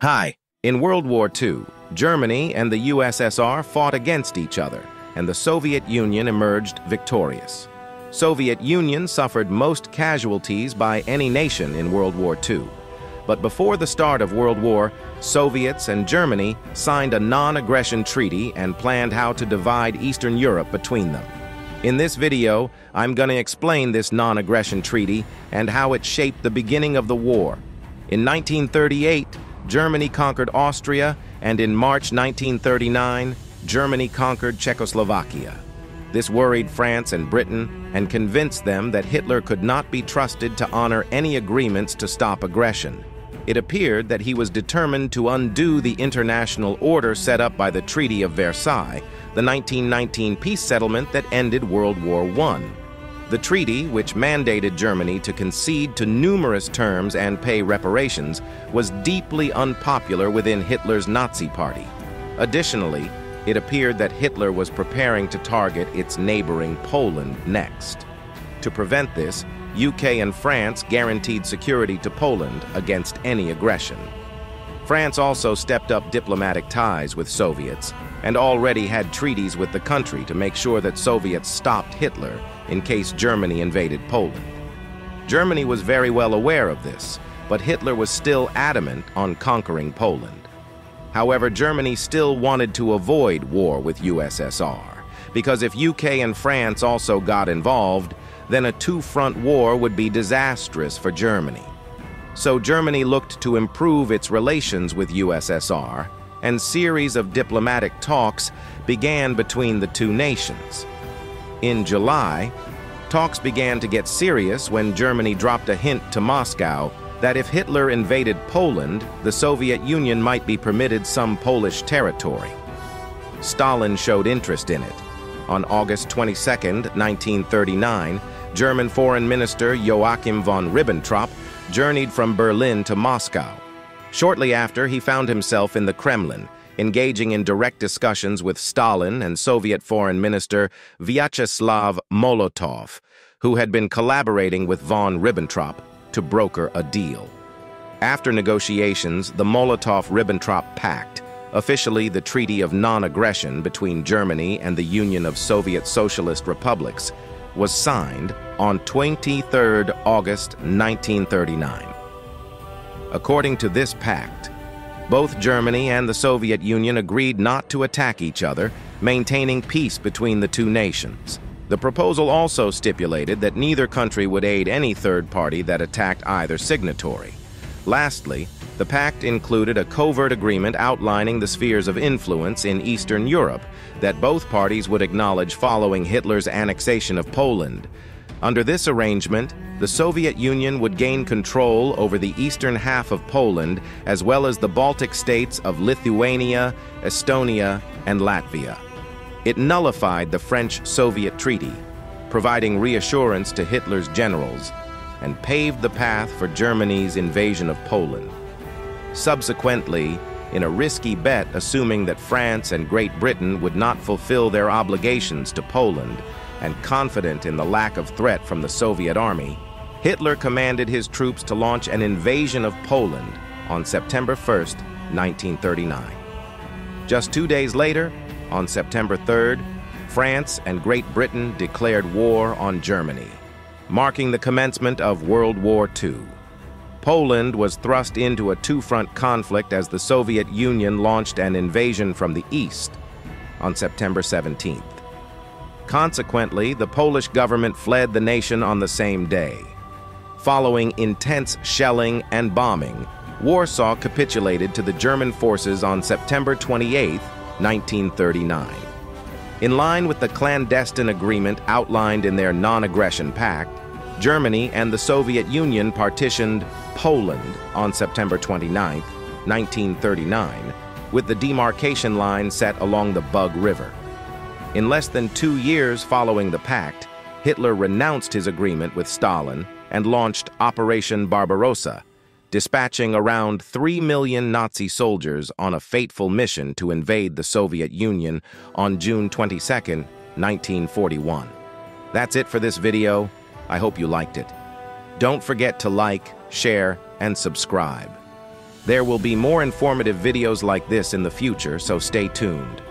Hi. In World War II, Germany and the USSR fought against each other, and the Soviet Union emerged victorious. Soviet Union suffered most casualties by any nation in World War II. But before the start of World War, Soviets and Germany signed a non-aggression treaty and planned how to divide Eastern Europe between them. In this video, I'm going to explain this non-aggression treaty and how it shaped the beginning of the war. In 1938, Germany conquered Austria, and in March 1939, Germany conquered Czechoslovakia. This worried France and Britain and convinced them that Hitler could not be trusted to honor any agreements to stop aggression. It appeared that he was determined to undo the international order set up by the Treaty of Versailles, the 1919 peace settlement that ended World War I. The treaty, which mandated Germany to concede to numerous terms and pay reparations, was deeply unpopular within Hitler's Nazi Party. Additionally, it appeared that Hitler was preparing to target its neighboring Poland next. To prevent this, UK and France guaranteed security to Poland against any aggression. France also stepped up diplomatic ties with Soviets and already had treaties with the country to make sure that Soviets stopped Hitler in case Germany invaded Poland. Germany was very well aware of this, but Hitler was still adamant on conquering Poland. However, Germany still wanted to avoid war with USSR, because if UK and France also got involved, then a two-front war would be disastrous for Germany. So Germany looked to improve its relations with USSR, and series of diplomatic talks began between the two nations. In July, talks began to get serious when Germany dropped a hint to Moscow that if Hitler invaded Poland, the Soviet Union might be permitted some Polish territory. Stalin showed interest in it. On August 22, 1939, German Foreign Minister Joachim von Ribbentrop journeyed from Berlin to Moscow. Shortly after, he found himself in the Kremlin, engaging in direct discussions with Stalin and Soviet Foreign Minister Vyacheslav Molotov, who had been collaborating with von Ribbentrop to broker a deal. After negotiations, the Molotov-Ribbentrop Pact, officially the Treaty of Non-Aggression between Germany and the Union of Soviet Socialist Republics, was signed on 23 August 1939. According to this pact, both Germany and the Soviet Union agreed not to attack each other, maintaining peace between the two nations. The proposal also stipulated that neither country would aid any third party that attacked either signatory. Lastly, the pact included a covert agreement outlining the spheres of influence in Eastern Europe that both parties would acknowledge following Hitler's annexation of Poland. Under this arrangement, the Soviet Union would gain control over the eastern half of Poland, as well as the Baltic states of Lithuania, Estonia, and Latvia. It nullified the French-Soviet treaty, providing reassurance to Hitler's generals, and paved the path for Germany's invasion of Poland. Subsequently, in a risky bet assuming that France and Great Britain would not fulfill their obligations to Poland, and confident in the lack of threat from the Soviet army, Hitler commanded his troops to launch an invasion of Poland on September 1, 1939. Just 2 days later, on September 3rd, France and Great Britain declared war on Germany, marking the commencement of World War II. Poland was thrust into a two-front conflict as the Soviet Union launched an invasion from the east on September 17th. Consequently, the Polish government fled the nation on the same day. Following intense shelling and bombing, Warsaw capitulated to the German forces on September 28, 1939. In line with the clandestine agreement outlined in their non-aggression pact, Germany and the Soviet Union partitioned Poland on September 29, 1939, with the demarcation line set along the Bug River. In less than 2 years following the pact, Hitler renounced his agreement with Stalin and launched Operation Barbarossa, dispatching around 3 million Nazi soldiers on a fateful mission to invade the Soviet Union on June 22, 1941. That's it for this video. I hope you liked it. Don't forget to like, share, and subscribe. There will be more informative videos like this in the future, so stay tuned.